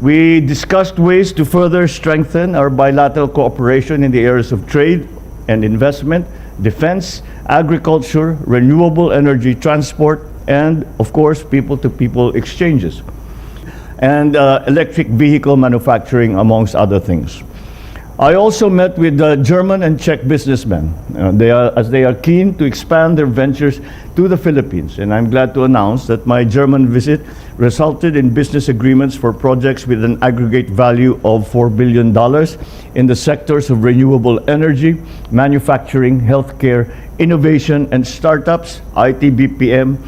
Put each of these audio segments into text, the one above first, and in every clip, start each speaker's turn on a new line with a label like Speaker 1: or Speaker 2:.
Speaker 1: We discussed ways to further strengthen our bilateral cooperation in the areas of trade and investment, defense, agriculture, renewable energy, transport, and, of course, people-to-people exchanges, and electric vehicle manufacturing, amongst other things. I also met with German and Czech businessmen. As they are keen to expand their ventures to the Philippines, and I'm glad to announce that my German visit resulted in business agreements for projects with an aggregate value of $4 billion in the sectors of renewable energy, manufacturing, healthcare, innovation, and startups, ITBPM,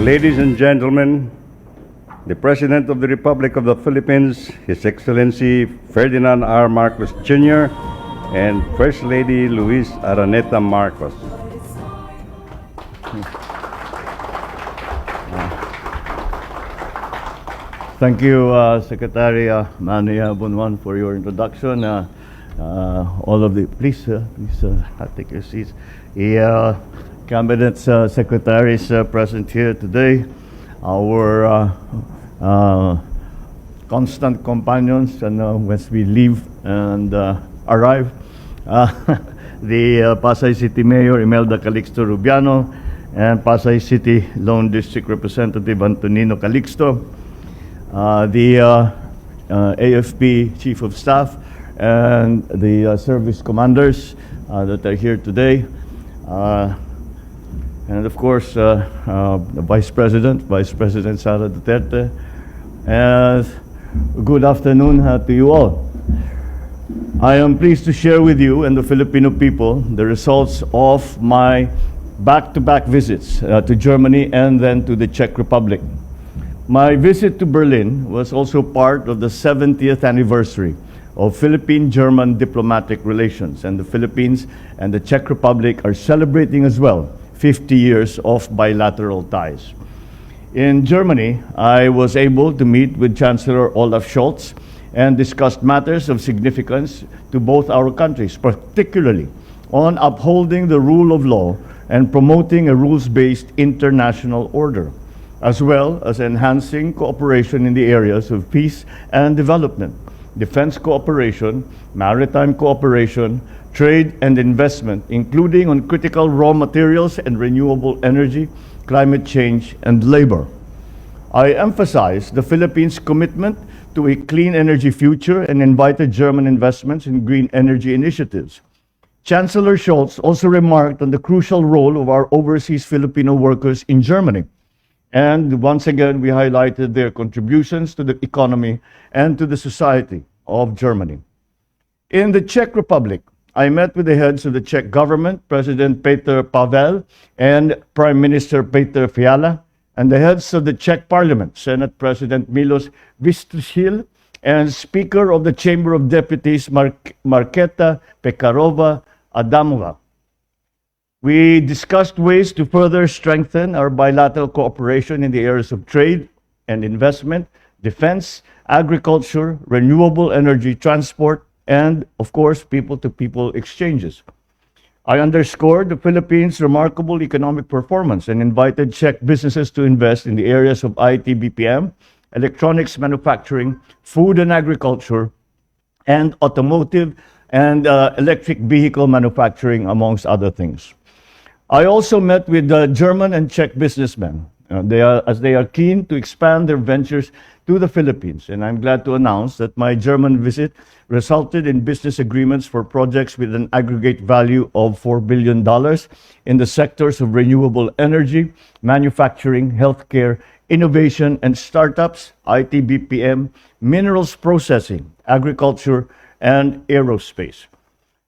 Speaker 2: Ladies and gentlemen, the President of the Republic of the Philippines, His Excellency Ferdinand R. Marcos Jr., and First Lady Luis Araneta Marcos.
Speaker 1: Thank you, Secretary Mania Bunwan, for your introduction. All of the, please take your seats. The Cabinet Secretaries present here today, our constant companions, and once we leave and arrive, the Pasay City Mayor Imelda Calixto Rubiano and Pasay City Lone District Representative Antonino Calixto, the AFP Chief of Staff, and the service commanders that are here today, and of course the Vice President Sara Duterte. Good afternoon to you all. I am pleased to share with you and the Filipino people the results of my back-to-back visits to Germany and then to the Czech Republic. My visit to Berlin was also part of the 70th anniversary of Philippine-German diplomatic relations. And the Philippines and the Czech Republic are celebrating as well 50 years of bilateral ties. In Germany, I was able to meet with Chancellor Olaf Scholz and discussed matters of significance to both our countries, particularly on upholding the rule of law and promoting a rules-based international order, as well as enhancing cooperation in the areas of peace and development, defense cooperation, maritime cooperation, trade and investment, including on critical raw materials and renewable energy, climate change, and labor. I emphasized the Philippines' commitment to a clean energy future and invited German investments in green energy initiatives. Chancellor Scholz also remarked on the crucial role of our overseas Filipino workers in Germany. And once again, we highlighted their contributions to the economy and to the society of Germany. In the Czech Republic, I met with the heads of the Czech government, President Petr Pavel and Prime Minister Petr Fiala, and the heads of the Czech Parliament, Senate President Milos Vystrčil, and Speaker of the Chamber of Deputies, Markéta Pekarová Adamová. We discussed ways to further strengthen our bilateral cooperation in the areas of trade and investment, defense, agriculture, renewable energy, transport, and, of course, people-to-people exchanges. I underscored the Philippines' remarkable economic performance and invited Czech businesses to invest in the areas of IT/BPM, electronics manufacturing, food and agriculture, and automotive and electric vehicle manufacturing, amongst other things. I also met with German and Czech businessmen. They are keen to expand their ventures to the Philippines, and I'm glad to announce that my German visit resulted in business agreements for projects with an aggregate value of $4 billion in the sectors of renewable energy, manufacturing, healthcare, innovation and startups, IT/BPM, minerals processing, agriculture, and aerospace.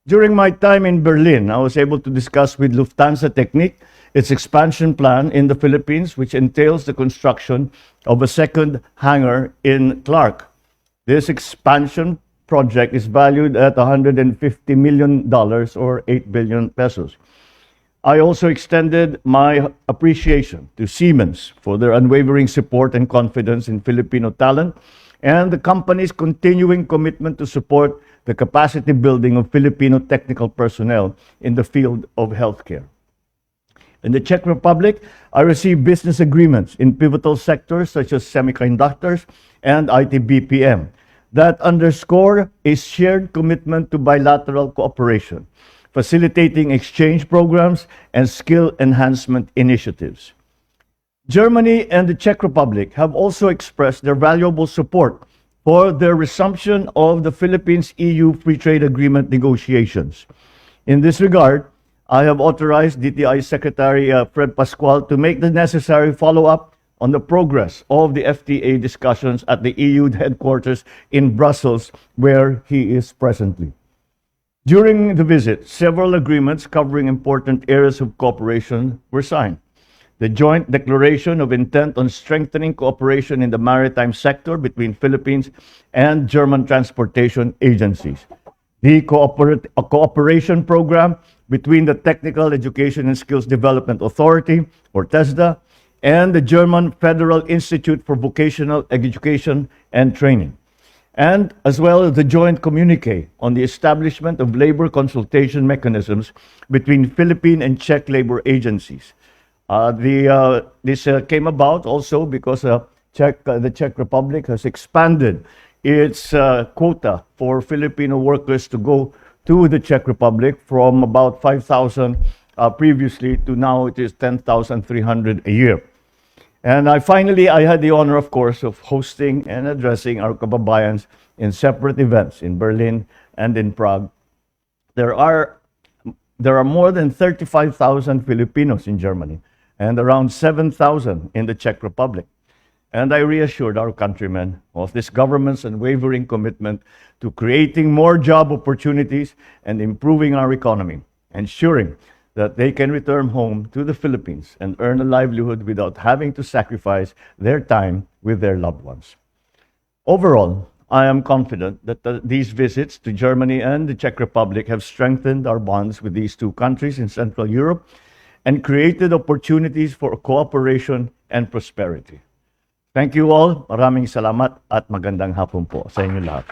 Speaker 1: During my time in Berlin, I was able to discuss with Lufthansa Technik its expansion plan in the Philippines, which entails the construction of a second hangar in Clark. This expansion project is valued at $150 million or 8 billion pesos. I also extended my appreciation to Siemens for their unwavering support and confidence in Filipino talent and the company's continuing commitment to support the capacity building of Filipino technical personnel in the field of healthcare. In the Czech Republic, I received business agreements in pivotal sectors such as semiconductors and IT/BPM that underscore a shared commitment to bilateral cooperation, facilitating exchange programs and skill enhancement initiatives. Germany and the Czech Republic have also expressed their valuable support for the resumption of the Philippines-EU Free Trade Agreement negotiations. In this regard, I have authorized DTI Secretary Fred Pascual to make the necessary follow-up on the progress of the FTA discussions at the EU headquarters in Brussels, where he is presently. During the visit, several agreements covering important areas of cooperation were signed. The joint declaration of intent on strengthening cooperation in the maritime sector between Philippines and German transportation agencies. The cooperation program between the Technical Education and Skills Development Authority, or TESDA, and the German Federal Institute for Vocational Education and Training, and as well as the joint communique on the establishment of labor consultation mechanisms between Philippine and Czech labor agencies. This came about also because the Czech Republic has expanded its quota for Filipino workers to go to the Czech Republic from about 5,000 previously to now it is 10,300 a year. And I had the honor, of course, of hosting and addressing our kababayans in separate events in Berlin and in Prague. There are more than 35,000 Filipinos in Germany and around 7,000 in the Czech Republic. And I reassured our countrymen of this government's unwavering commitment to creating more job opportunities and improving our economy, ensuring that they can return home to the Philippines and earn a livelihood without having to sacrifice their time with their loved ones. Overall, I am confident that these visits to Germany and the Czech Republic have strengthened our bonds with these two countries in Central Europe and created opportunities for cooperation and prosperity. Thank you all. Maraming salamat at magandang hapon po sa inyo lahat.